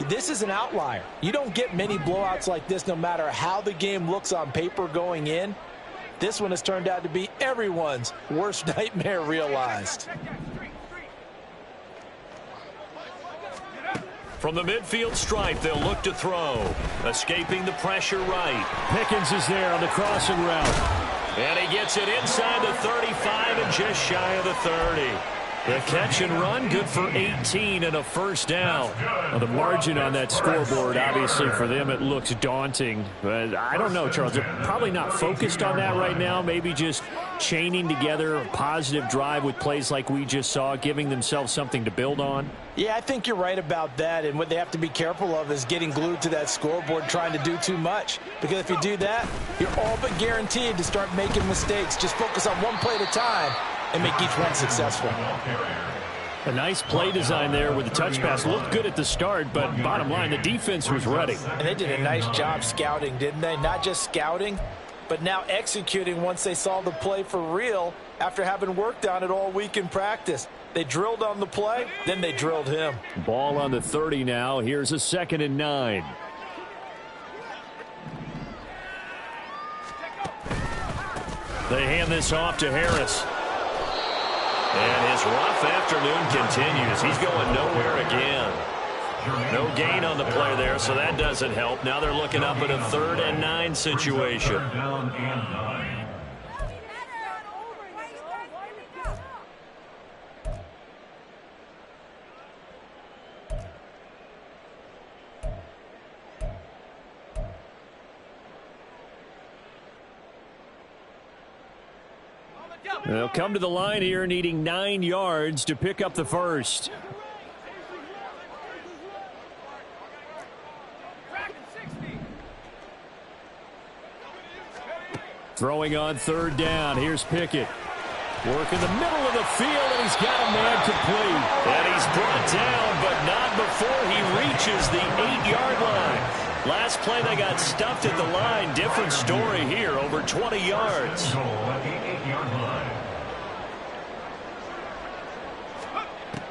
This is an outlier. You don't get many blowouts like this no matter how the game looks on paper going in. This one has turned out to be everyone's worst nightmare realized. From the midfield stripe, they'll look to throw. Escaping the pressure right. Pickens is there on the crossing route. And he gets it inside the 35 and just shy of the 30. The catch and run, good for 18 and a 1st down. Well, the margin on that scoreboard, obviously, for them, it looks daunting. But I don't know, Charles. They're probably not focused on that right now. Maybe just chaining together a positive drive with plays like we just saw, giving themselves something to build on. Yeah, I think you're right about that. And what they have to be careful of is getting glued to that scoreboard trying to do too much. Because if you do that, you're all but guaranteed to start making mistakes. Just focus on one play at a time and make each one successful. A nice play design there with the touch pass. Looked good at the start, but bottom line, the defense was ready. And they did a nice job scouting, didn't they? Not just scouting, but now executing once they saw the play for real after having worked on it all week in practice. They drilled on the play, then they drilled him. Ball on the 30 now. Here's a 2nd and 9. They hand this off to Harris. And his rough afternoon continues. He's going nowhere again. No gain on the play there, so that doesn't help. Now they're looking up at a 3rd and 9 situation. They'll come to the line here needing 9 yards to pick up the first. Throwing on 3rd down. Here's Pickett. Work in the middle of the field, and he's got a man complete. And he's brought down, but not before he reaches the 8-yard line. Last play, they got stuffed at the line. Different story here, over 20 yards.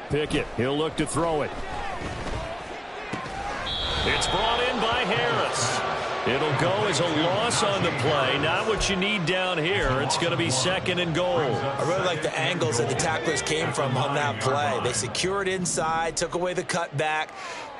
Pickett, he'll look to throw it. It's brought in by Harris. It'll go as a loss on the play. Not what you need down here. It's going to be 2nd and goal. I really like the angles that the tacklers came from on that play. They secured inside, took away the cutback.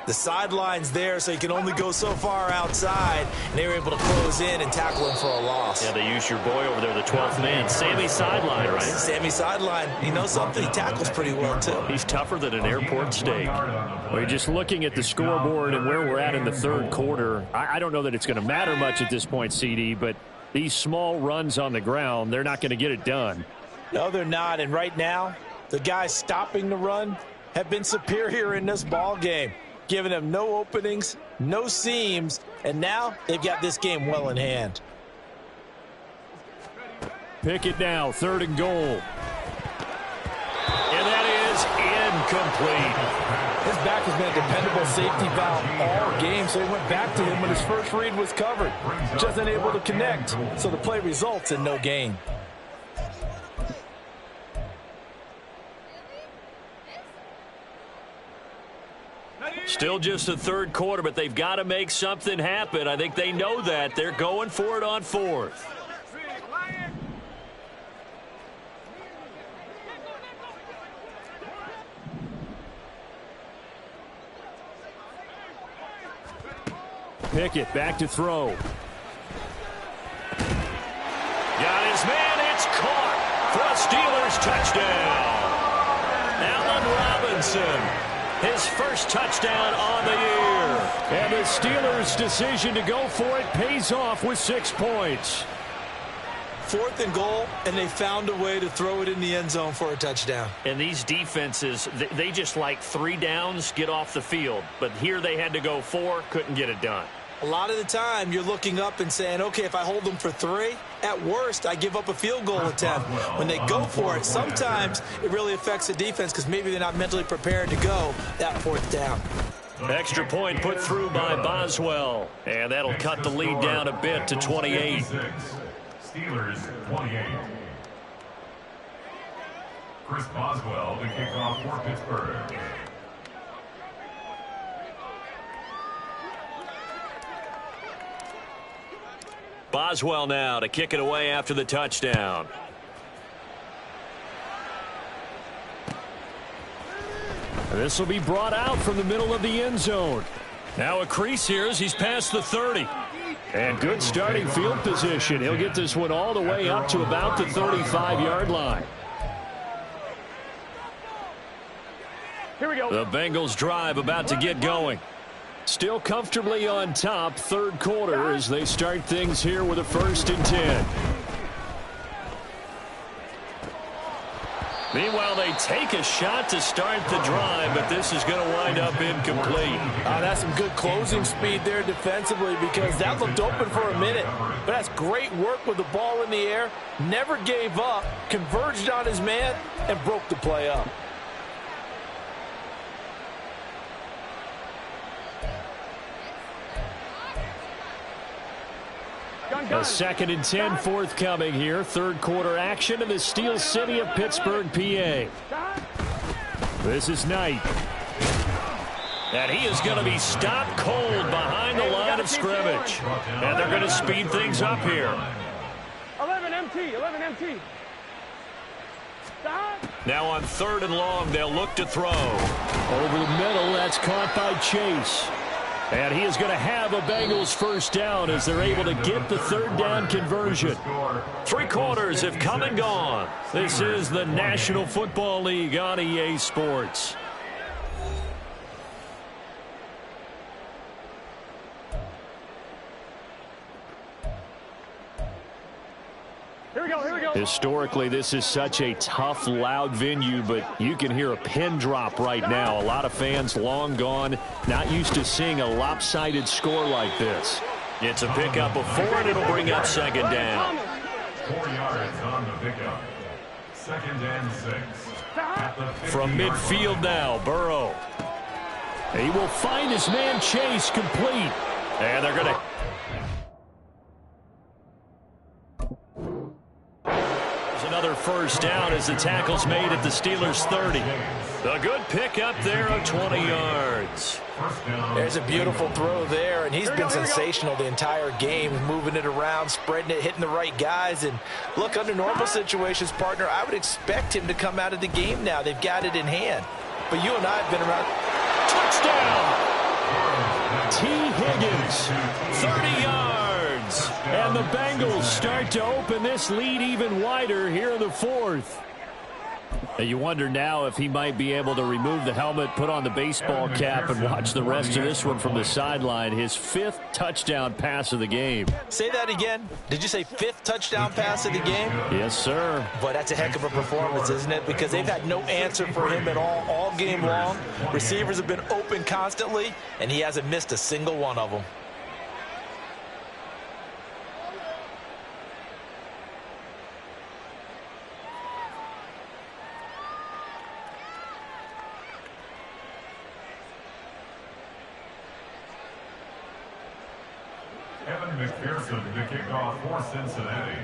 The sideline's there, so you can only go so far outside. And they were able to close in and tackle him for a loss. Yeah, they used your boy over there, the 12th man. Sammy Sideline, right? Sammy Sideline. You know something? He tackles pretty well, too. He's tougher than an airport steak. Well, you're just looking at the scoreboard and where we're at in the 3rd quarter. I don't know that it's going to matter much at this point, CD, but these small runs on the ground, they're not going to get it done. No, they're not. And right now, the guys stopping the run have been superior in this ball game, giving them no openings, no seams, and now they've got this game well in hand. Pickett now, 3rd and goal. And that is incomplete. His back has been a dependable safety valve all game, so he went back to him when his first read was covered. Just unable to connect, so the play results in no gain. Still just the 3rd quarter, but they've got to make something happen. I think they know that. They're going for it on 4th. Pickett back to throw. Got his man. It's caught for a Steelers touchdown. Allen Robinson. His first touchdown on the year. And the Steelers' decision to go for it pays off with 6 points. 4th and goal, and they found a way to throw it in the end zone for a touchdown. And these defenses, they just like 3 downs, get off the field. But here they had to go 4, couldn't get it done. A lot of the time, you're looking up and saying, okay, if I hold them for 3, at worst, I give up a field goal attempt. When they go for it, sometimes it really affects the defense because maybe they're not mentally prepared to go that 4th down. Extra point put through by Boswell. And that'll cut the lead down a bit to 28. Steelers 28. Chris Boswell to kick off for Pittsburgh. Boswell now to kick it away after the touchdown. This will be brought out from the middle of the end zone. Now a crease here as he's past the 30. And good starting field position. He'll get this one all the way up to about the 35-yard line. Here we go. The Bengals drive about to get going. Still comfortably on top, 3rd quarter as they start things here with a 1st and 10. Meanwhile, they take a shot to start the drive, but this is going to wind up incomplete. That's some good closing speed there defensively, because that looked open for a minute. But that's great work with the ball in the air. Never gave up, converged on his man, and broke the play up. A 2nd and 10 forthcoming here. Third quarter action in the Steel City of Pittsburgh, PA. This is Knight. And he is going to be stopped cold behind the line of scrimmage. And they're going to speed things up here. 11 MT. Stop. Now on 3rd and long, they'll look to throw. Over the middle, that's caught by Chase. And he is going to have a Bengals first down as they're able to get the 3rd down conversion. 3 quarters have come and gone. This is the National Football League on EA Sports. Here we go. Historically, this is such a tough, loud venue, but you can hear a pin drop right now. A lot of fans long gone, not used to seeing a lopsided score like this. It's a pickup of 4, and it'll bring up 2nd down. 4 yards on the pickup. 2nd and 6. From midfield now, Burrow. He will find his man Chase complete. And they're going to... Another first down as the tackle's made at the Steelers' 30. A good pickup there of 20 yards. There's a beautiful throw there, and he's been sensational the entire game, moving it around, spreading it, hitting the right guys. And look, under normal situations, partner, I would expect him to come out of the game now. They've got it in hand. But you and I have been around. Touchdown! T. Higgins, 30 yards. And the Bengals start to open this lead even wider here in the 4th. You wonder now if he might be able to remove the helmet, put on the baseball cap, and watch the rest of this one from the sideline. His 5th touchdown pass of the game. Say that again. Did you say 5th touchdown pass of the game? Yes, sir. Boy, that's a heck of a performance, isn't it? Because they've had no answer for him at all game long. Receivers have been open constantly, and he hasn't missed a single one of them. McPherson to kick off for Cincinnati.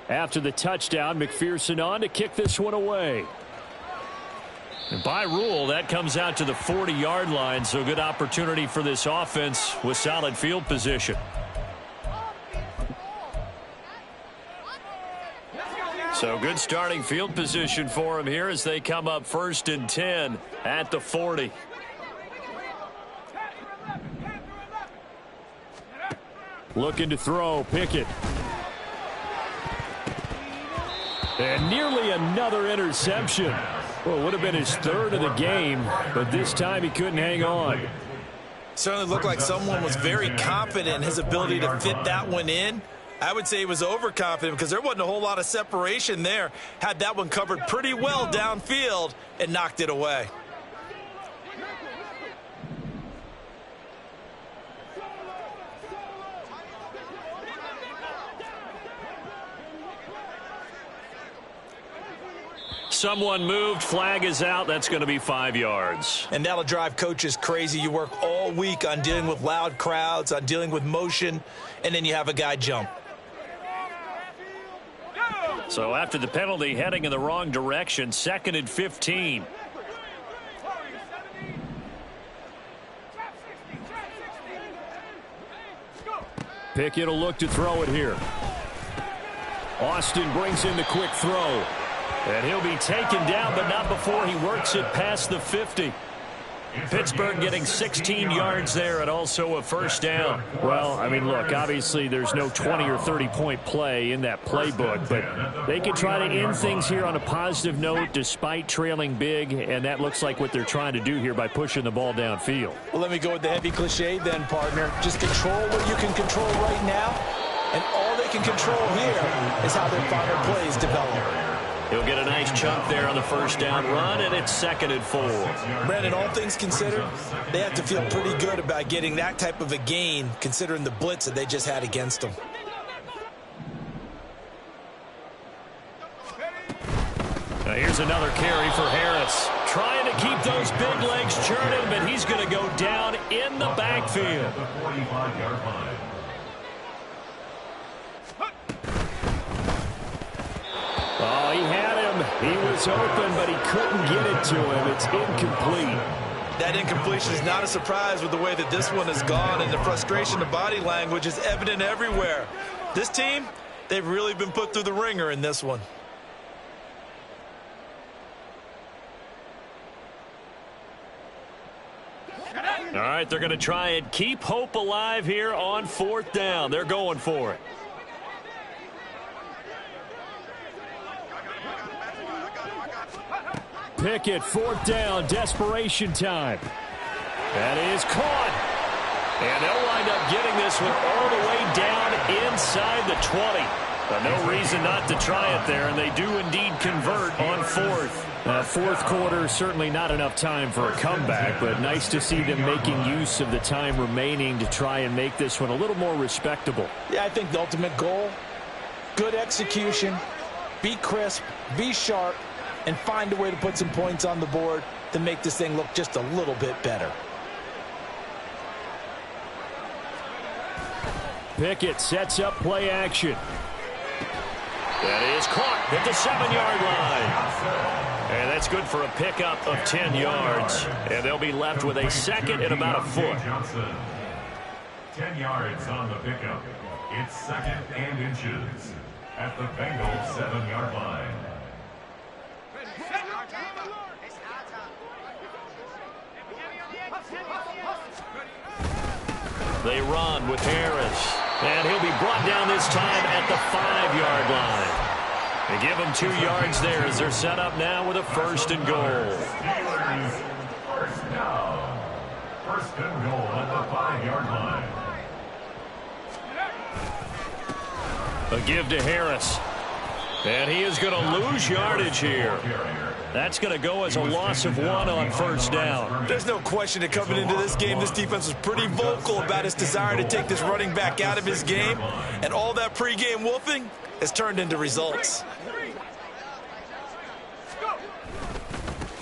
After the touchdown, McPherson on to kick this one away. And by rule, that comes out to the 40-yard line, so good opportunity for this offense with solid field position. So good starting field position for him here as they come up 1st and 10 at the 40. Looking to throw, Pickett. And nearly another interception. Well, it would have been his 3rd of the game, but this time he couldn't hang on. Certainly looked like someone was very confident in his ability to fit that one in. I would say he was overconfident because there wasn't a whole lot of separation there. Had that one covered pretty well downfield and knocked it away. Someone moved, flag is out. That's going to be 5 yards. And that'll drive coaches crazy. You work all week on dealing with loud crowds, on dealing with motion, and then you have a guy jump. So after the penalty, heading in the wrong direction, 2nd and 15. Pickett will look to throw it here. Austin brings in the quick throw. And he'll be taken down, but not before he works it past the 50. Pittsburgh getting 16 yards there and also a first down. Well, I mean, look, obviously there's no 20 or 30-point play in that playbook, but they can try to end things here on a positive note despite trailing big, and that looks like what they're trying to do here by pushing the ball downfield. Well, let me go with the heavy cliche then, partner. Just control what you can control right now, and all they can control here is how their final plays develop. He'll get a nice chunk there on the first down run, and it's 2nd and 4. Brandon, all things considered, they have to feel pretty good about getting that type of a gain, considering the blitz that they just had against them. Now here's another carry for Harris. Trying to keep those big legs churning, but he's going to go down in the backfield. Oh, he had him. He was open, but he couldn't get it to him. It's incomplete. That incompletion is not a surprise with the way that this one has gone, and the frustration of body language is evident everywhere. This team, they've really been put through the ringer in this one. All right, they're going to try and keep hope alive here on 4th down. They're going for it. Pickett, 4th down, desperation time. That is caught. And they'll wind up getting this one all the way down inside the 20. But no reason not to try it there, and they do indeed convert on 4th. Fourth quarter, certainly not enough time for a comeback, but nice to see them making use of the time remaining to try and make this one a little more respectable. Yeah, I think the ultimate goal, good execution, be crisp, be sharp, and find a way to put some points on the board to make this thing look just a little bit better. Pickett sets up play action. That is caught at the 7-yard line. And that's good for a pickup of 10 yards. And they'll be left with a 2nd and about a foot. 10 yards on the pickup. It's 2nd and inches at the Bengals 7-yard line. They run with Harris. And he'll be brought down this time at the 5-yard line. They give him 2 yards there as they're set up now with a 1st and goal. Steelers, first down. 1st and goal at the 5-yard line. A give to Harris. And he is going to lose yardage here. That's going to go as a loss of 1 on 1st down. There's no question that coming into this game, this defense was pretty vocal about its desire to take this running back out of his game. And all that pregame wolfing has turned into results.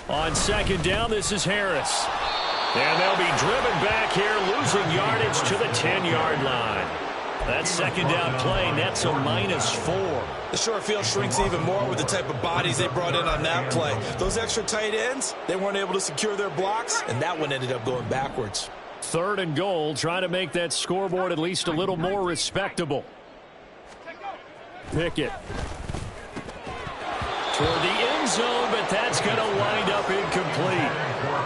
On 2nd down, this is Harris. And they'll be driven back here, losing yardage to the 10-yard line. That 2nd down play nets a -4. The short field shrinks even more with the type of bodies they brought in on that play. Those extra tight ends, they weren't able to secure their blocks, and that one ended up going backwards. 3rd and goal, trying to make that scoreboard at least a little more respectable. Pickett. Toward the end zone, but that's going to wind up incomplete.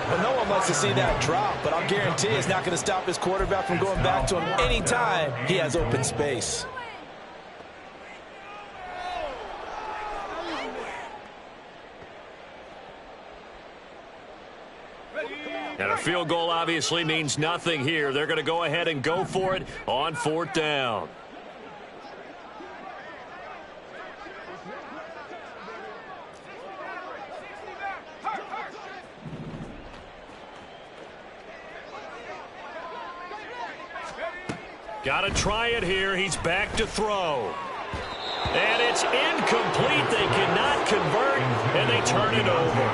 Well, no one likes to see that drop, but I'll guarantee it's not going to stop his quarterback from going back to him anytime he has open space. And a field goal obviously means nothing here. They're going to go ahead and go for it on 4th down. Got to try it here. He's back to throw. And it's incomplete. They cannot convert, and they turn it over.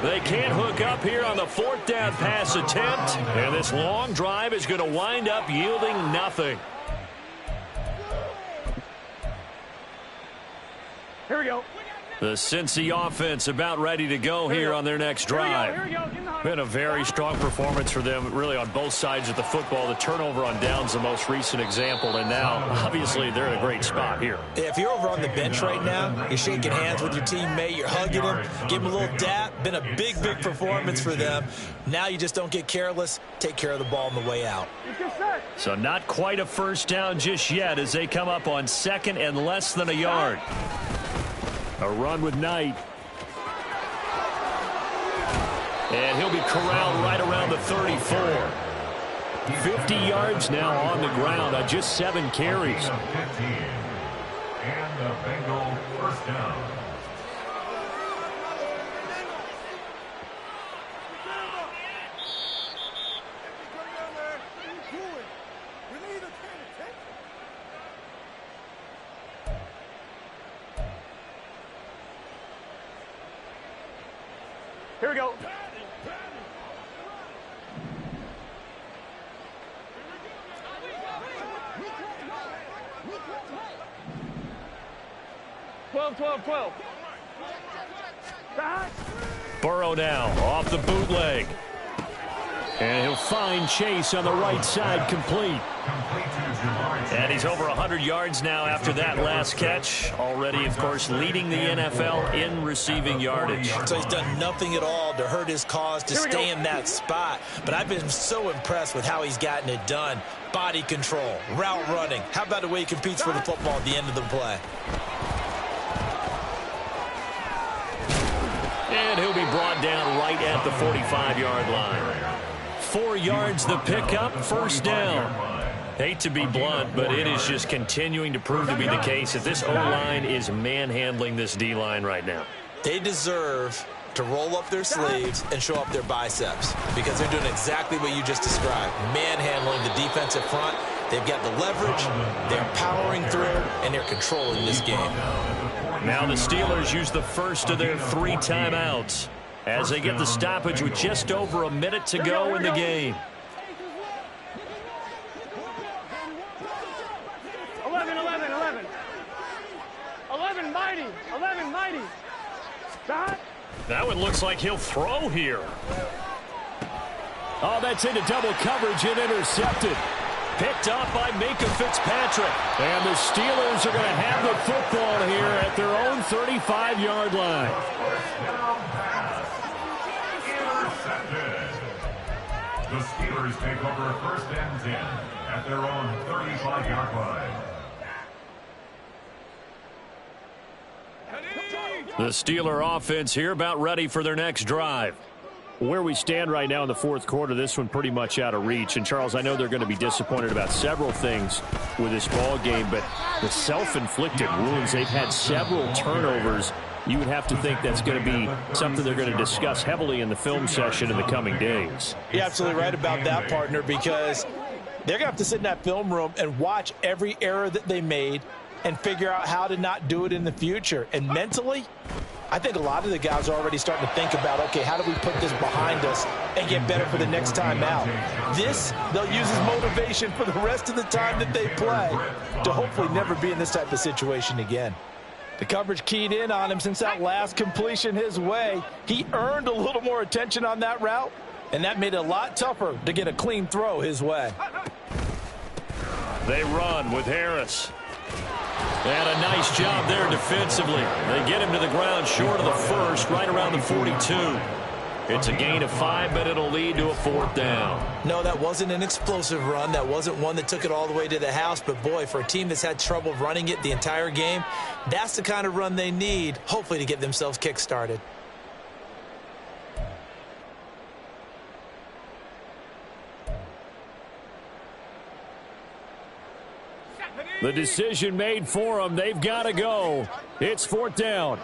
They can't hook up here on the 4th down pass attempt, and this long drive is going to wind up yielding nothing. Here we go. The Cincy offense about ready to go here on their next drive. Here we go. In the hunt. Been a very strong performance for them, really, on both sides of the football. The turnover on downs, the most recent example, and now, obviously, they're in a great spot here. Yeah, if you're over on the bench right now, you're shaking hands with your teammate, you're hugging him, give him a little dap. Been a big, big performance for them. Now you just don't get careless. Take care of the ball on the way out. So not quite a first down just yet as they come up on second and less than a yard. A run with Knight. And he'll be corralled right around the 34. 50 yards now on the ground on just 7 carries. And the Bengal first down. Here we go. 12. Burrow now off the bootleg. And he'll find Chase on the right side, complete. And he's over 100 yards now after that last catch. Already, of course, leading the NFL in receiving yardage. So he's done nothing at all to hurt his cause, to stay in that spot. But I've been so impressed with how he's gotten it done. Body control, route running. How about the way he competes for the football at the end of the play? And he'll be brought down right at the 45-yard line. 4 yards the pickup, first down. Hate to be blunt, but it is just continuing to prove to be the case that this O-line is manhandling this D-line right now. They deserve to roll up their sleeves and show up their biceps because they're doing exactly what you just described. Manhandling the defensive front. They've got the leverage, they're powering through, and they're controlling this game. Now the Steelers use the first of their 3 timeouts as they get the stoppage with just over a minute to go in the game. 11 mighty. Stop. That one looks like he'll throw here. Oh, that's into double coverage and intercepted. Picked up by Minka Fitzpatrick. And the Steelers are going to have the football here at their own 35-yard line. The Steelers take over first and 10 at their own 35-yard line. The Steeler offense here about ready for their next drive. Where we stand right now in the fourth quarter, this one pretty much out of reach. And, Charles, I know they're going to be disappointed about several things with this ball game, but the self-inflicted wounds, they've had several turnovers. You would have to think that's going to be something they're going to discuss heavily in the film session in the coming days. You're absolutely right about that, partner, because they're going to have to sit in that film room and watch every error that they made and figure out how to not do it in the future. And mentally, I think a lot of the guys are already starting to think about, okay, how do we put this behind us and get better for the next time out? This, they'll use as motivation for the rest of the time that they play to hopefully never be in this type of situation again. The coverage keyed in on him since that last completion his way. He earned a little more attention on that route, and that made it a lot tougher to get a clean throw his way. They run with Harris. And a nice job there defensively. They get him to the ground short of the first, right around the 42. It's a gain of 5, but it'll lead to a fourth down. No, that wasn't an explosive run. That wasn't one that took it all the way to the house. But, boy, for a team that's had trouble running it the entire game, that's the kind of run they need, hopefully, to get themselves kick-started. The decision made for them. They've got to go. It's fourth down.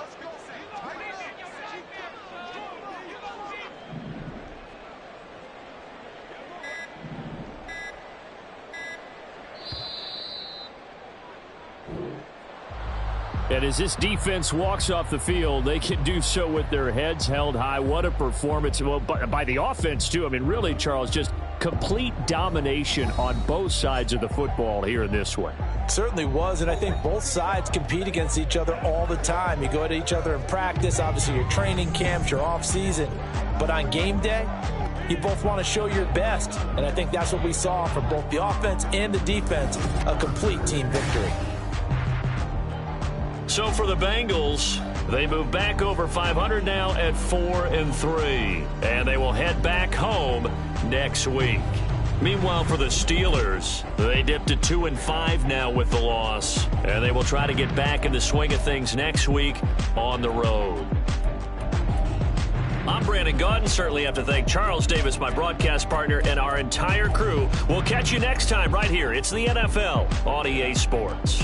And as this defense walks off the field, they can do so with their heads held high. What a performance. Well, by the offense, too. I mean, really, Charles, just complete domination on both sides of the football here in this one. Certainly was, and I think both sides compete against each other all the time. You go at each other in practice, obviously your training camps, your off-season, but on game day, you both want to show your best, and I think that's what we saw from both the offense and the defense, a complete team victory. So for the Bengals, they move back over 500 now at 4-3, and they will head back home next week. Meanwhile, for the Steelers, they dipped to 2-5 now with the loss, and they will try to get back in the swing of things next week on the road. I'm Brandon Gaudin. Certainly have to thank Charles Davis, my broadcast partner, and our entire crew. We'll catch you next time right here. It's the NFL on EA Sports.